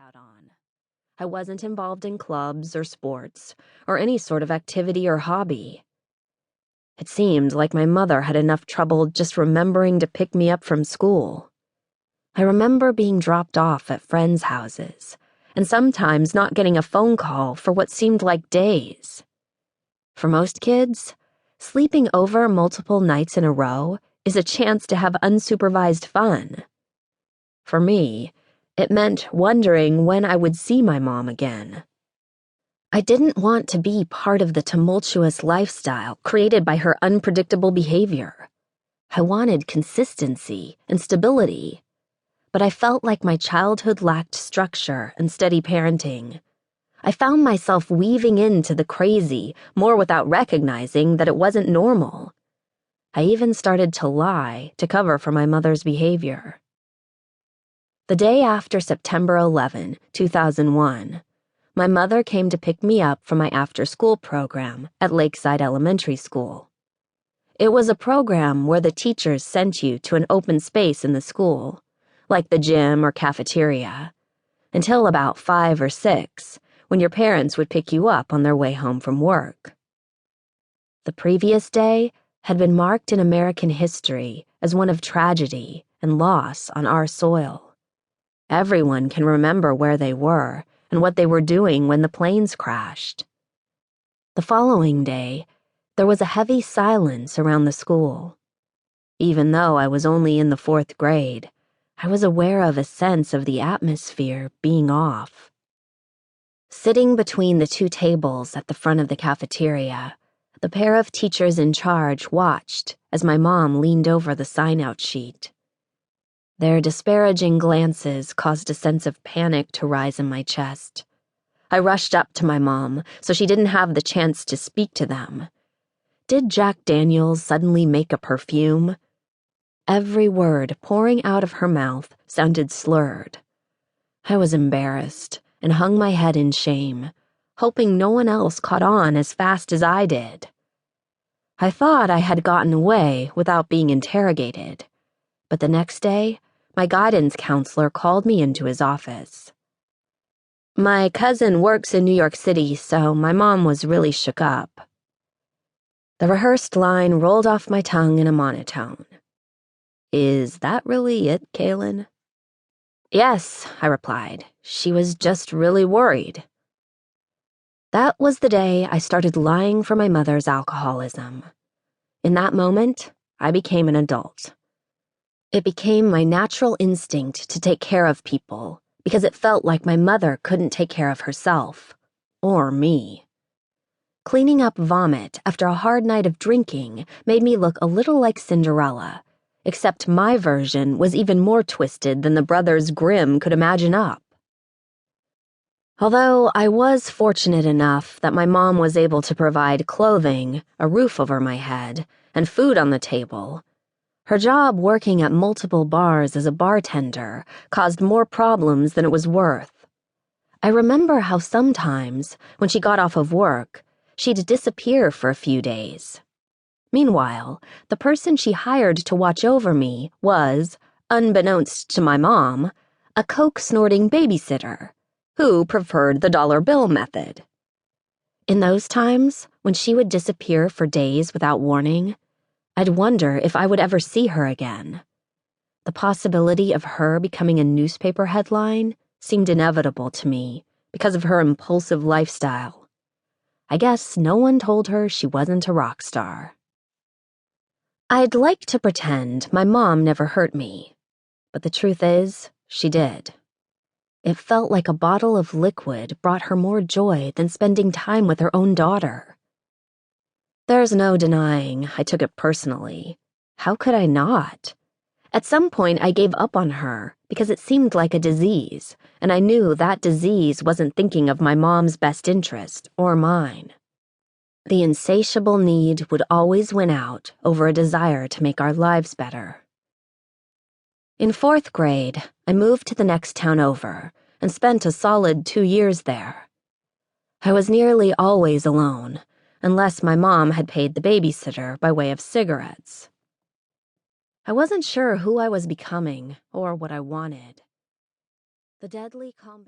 out on. I wasn't involved in clubs or sports or any sort of activity or hobby. It seemed like my mother had enough trouble just remembering to pick me up from school. I remember being dropped off at friends' houses and sometimes not getting a phone call for what seemed like days. For most kids, sleeping over multiple nights in a row is a chance to have unsupervised fun. For me, it meant wondering when I would see my mom again. I didn't want to be part of the tumultuous lifestyle created by her unpredictable behavior. I wanted consistency and stability, but I felt like my childhood lacked structure and steady parenting. I found myself weaving into the crazy more without recognizing that it wasn't normal. I even started to lie to cover for my mother's behavior. The day after September 11, 2001, my mother came to pick me up from my after-school program at Lakeside Elementary School. It was a program where the teachers sent you to an open space in the school, like the gym or cafeteria, until about 5 or 6, when your parents would pick you up on their way home from work. The previous day had been marked in American history as one of tragedy and loss on our soil. Everyone can remember where they were and what they were doing when the planes crashed. The following day, there was a heavy silence around the school. Even though I was only in the 4th grade, I was aware of a sense of the atmosphere being off. Sitting between the 2 tables at the front of the cafeteria, the pair of teachers in charge watched as my mom leaned over the sign-out sheet. Their disparaging glances caused a sense of panic to rise in my chest. I rushed up to my mom so she didn't have the chance to speak to them. Did Jack Daniels suddenly make a perfume? Every word pouring out of her mouth sounded slurred. I was embarrassed and hung my head in shame, hoping no one else caught on as fast as I did. I thought I had gotten away without being interrogated, but the next day, my guidance counselor called me into his office. My cousin works in New York City, so my mom was really shook up. The rehearsed line rolled off my tongue in a monotone. "Is that really it, Kailyn?" "Yes," I replied. "She was just really worried." That was the day I started lying for my mother's alcoholism. In that moment, I became an adult. It became my natural instinct to take care of people because it felt like my mother couldn't take care of herself, or me. Cleaning up vomit after a hard night of drinking made me look a little like Cinderella, except my version was even more twisted than the brothers Grimm could imagine up. Although I was fortunate enough that my mom was able to provide clothing, a roof over my head, and food on the table, her job working at multiple bars as a bartender caused more problems than it was worth. I remember how sometimes, when she got off of work, she'd disappear for a few days. Meanwhile, the person she hired to watch over me was, unbeknownst to my mom, a coke-snorting babysitter who preferred the dollar bill method. In those times, when she would disappear for days without warning, I'd wonder if I would ever see her again. The possibility of her becoming a newspaper headline seemed inevitable to me because of her impulsive lifestyle. I guess no one told her she wasn't a rock star. I'd like to pretend my mom never hurt me, but the truth is, she did. It felt like a bottle of liquid brought her more joy than spending time with her own daughter. There's no denying I took it personally. How could I not? At some point, I gave up on her because it seemed like a disease, and I knew that disease wasn't thinking of my mom's best interest or mine. The insatiable need would always win out over a desire to make our lives better. In 4th grade, I moved to the next town over and spent a solid 2 years there. I was nearly always alone, unless my mom had paid the babysitter by way of cigarettes. I wasn't sure who I was becoming or what I wanted. The deadly combination